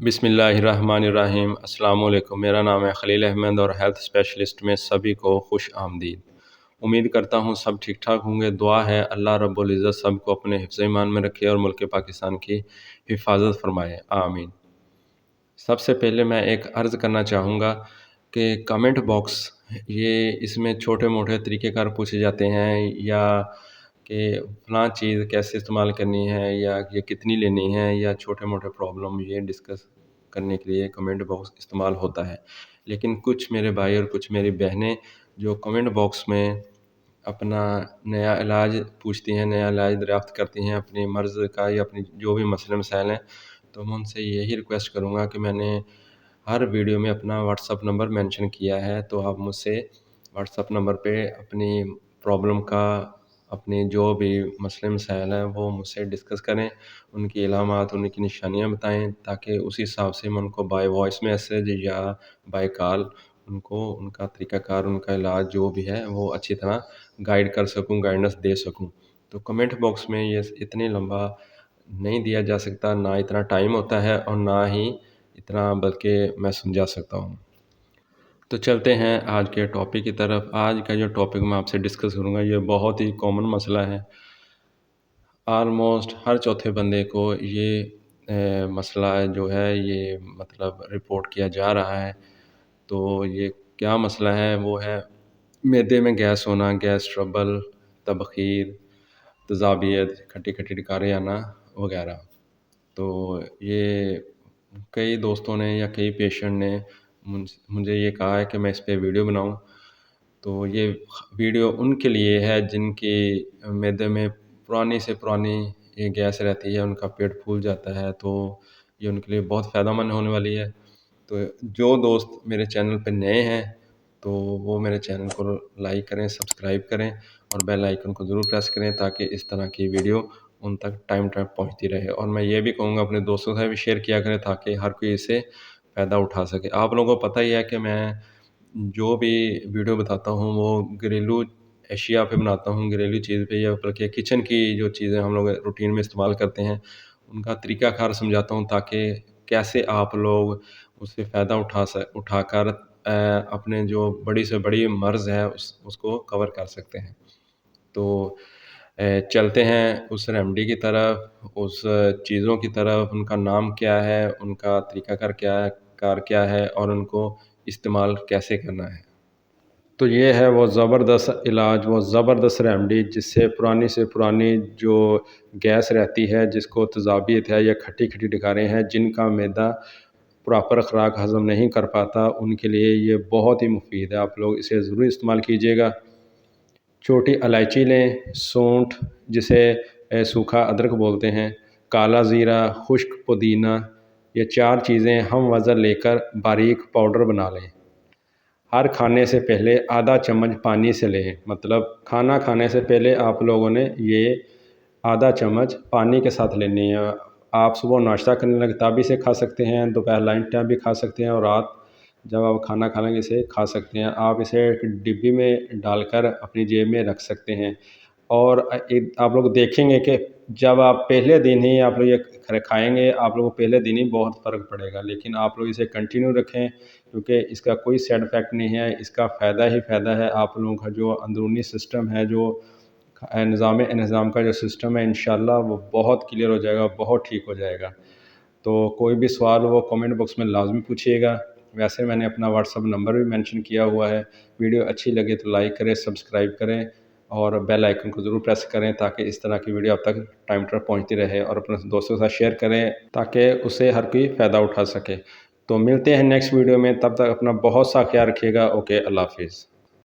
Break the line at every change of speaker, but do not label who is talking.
بسم اللہ الرحمن الرحیم۔ السلام علیکم، میرا نام ہے خلیل احمد اور ہیلتھ اسپیشلسٹ میں سبھی کو خوش آمدید۔ امید کرتا ہوں سب ٹھیک ٹھاک ہوں گے۔ دعا ہے اللہ رب العزت سب کو اپنے حفظ ایمان میں رکھے اور ملک پاکستان کی حفاظت فرمائے، آمین۔ سب سے پہلے میں ایک عرض کرنا چاہوں گا کہ کمنٹ باکس اس میں چھوٹے موٹے طریقہ کار پوچھے جاتے ہیں، یا کہ فلاں چیز کیسے استعمال کرنی ہے، یا یہ کتنی لینی ہے، یا چھوٹے موٹے پرابلم یہ ڈسکس کرنے کے لیے کمنٹ باکس استعمال ہوتا ہے۔ لیکن کچھ میرے بھائی اور کچھ میری بہنیں جو کمنٹ باکس میں اپنا نیا علاج پوچھتی ہیں، نیا علاج دریافت کرتی ہیں اپنی مرض کا یا اپنی جو بھی مسئلے مسائل ہیں، تو میں ان سے یہی ریکویسٹ کروں گا کہ میں نے ہر ویڈیو میں اپنا واٹس اپ نمبر مینشن کیا ہے، تو آپ مجھ سے واٹس اپ نمبر پہ اپنی پرابلم کا، اپنی جو بھی مسئلے مسائل ہیں وہ مجھ سے ڈسکس کریں، ان کی علامات، ان کی نشانیاں بتائیں، تاکہ اسی حساب سے میں ان کو بائی وائس میسیج یا بائی کال ان کو ان کا طریقہ کار، ان کا علاج جو بھی ہے وہ اچھی طرح گائیڈ کر سکوں، گائیڈنس دے سکوں۔ تو کمنٹ باکس میں یہ اتنی لمبا نہیں دیا جا سکتا، نہ اتنا ٹائم ہوتا ہے اور نہ ہی اتنا بلکہ میں سمجھا سکتا ہوں۔ تو چلتے ہیں آج کے ٹاپک کی طرف۔ آج کا جو ٹاپک میں آپ سے ڈسکس کروں گا یہ بہت ہی کامن مسئلہ ہے، آلموسٹ ہر چوتھے بندے کو یہ مسئلہ جو ہے یہ مطلب رپورٹ کیا جا رہا ہے۔ تو یہ کیا مسئلہ ہے؟ وہ ہے معدے میں گیس ہونا، گیس ٹربل، تبخیر، تیزابیت، کھٹی کھٹی ڈکاریں آنا وغیرہ۔ تو یہ کئی دوستوں نے یا کئی پیشنٹ نے مجھے یہ کہا ہے کہ میں اس پہ ویڈیو بناؤں۔ تو یہ ویڈیو ان کے لیے ہے جن کی معدے میں پرانی سے پرانی یہ گیس رہتی ہے، ان کا پیٹ پھول جاتا ہے، تو یہ ان کے لیے بہت فائدہ مند ہونے والی ہے۔ تو جو دوست میرے چینل پہ نئے ہیں تو وہ میرے چینل کو لائک کریں، سبسکرائب کریں اور بیل آئیکن کو ضرور پریس کریں، تاکہ اس طرح کی ویڈیو ان تک ٹائم پہنچتی رہے۔ اور میں یہ بھی کہوں گا اپنے دوستوں سے بھی شیئر کیا کریں تاکہ ہر کوئی اس سے فائدہ اٹھا سکے۔ آپ لوگوں کو پتہ ہی ہے کہ میں جو بھی ویڈیو بتاتا ہوں وہ گھریلو اشیاء پہ بناتا ہوں، گھریلو چیز پہ، یا بلکہ کچن کی جو چیزیں ہم لوگ روٹین میں استعمال کرتے ہیں ان کا طریقہ کار سمجھاتا ہوں، تاکہ کیسے آپ لوگ اس سے فائدہ اٹھا کر اپنے جو بڑی سے بڑی مرض ہے اس کو کور کر سکتے ہیں۔ تو چلتے ہیں اس ریمیڈی کی طرف، اس چیزوں کی طرف، ان کا نام کیا ہے، ان کا طریقہ کار کیا ہے اور ان کو استعمال کیسے کرنا ہے۔ تو یہ ہے وہ زبردست علاج، وہ زبردست ریمیڈی جس سے پرانی سے پرانی جو گیس رہتی ہے، جس کو تیزابیت ہے یا کھٹی کھٹی ڈکاریں ہیں، جن کا معدہ پراپر خوراک ہضم نہیں کر پاتا، ان کے لیے یہ بہت ہی مفید ہے۔ آپ لوگ اسے ضرور استعمال کیجیے گا۔ چھوٹی الائچی لیں، سونٹھ جسے سوکھا ادرک بولتے ہیں، کالا زیرہ، خشک پودینہ، یہ 4 چیزیں ہم وزن لے کر باریک پاؤڈر بنا لیں۔ ہر کھانے سے پہلے آدھا چمچ پانی سے لیں، مطلب کھانا کھانے سے پہلے آپ لوگوں نے یہ آدھا چمچ پانی کے ساتھ لینی ہے۔ آپ صبح ناشتہ کرنے لگے تب اسے کھا سکتے ہیں، دوپہر لنچ ٹائم بھی کھا سکتے ہیں، اور رات جب آپ کھانا کھا لیں گے اسے کھا سکتے ہیں۔ آپ اسے ایک ڈبی میں ڈال کر اپنی جیب میں رکھ سکتے ہیں، اور آپ لوگ دیکھیں گے کہ جب آپ پہلے دن ہی آپ لوگ یہ کھائیں گے، آپ لوگوں کو پہلے دن ہی بہت فرق پڑے گا، لیکن آپ لوگ اسے کنٹینیو رکھیں کیونکہ اس کا کوئی سائڈ افیکٹ نہیں ہے، اس کا فائدہ ہی فائدہ ہے۔ آپ لوگوں کا جو اندرونی سسٹم ہے، جو نظام کا جو سسٹم ہے، انشاءاللہ وہ بہت کلیئر ہو جائے گا، بہت ٹھیک ہو جائے گا۔ تو کوئی بھی سوال وہ کمنٹ باکس میں لازمی پوچھیے گا۔ ویسے میں نے اپنا واٹس اپ نمبر بھی مینشن کیا ہوا ہے۔ ویڈیو اچھی لگے تو لائک کریں، سبسکرائب کریں اور بیل آئیکن کو ضرور پریس کریں، تاکہ اس طرح کی ویڈیو آپ تک ٹائم پر پہنچتی رہے، اور اپنے دوستوں کے ساتھ شیئر کریں تاکہ اس سے ہر کوئی فائدہ اٹھا سکے۔ تو ملتے ہیں نیکسٹ ویڈیو میں، تب تک اپنا بہت سا خیال رکھیے گا۔ اوکے، اللہ حافظ۔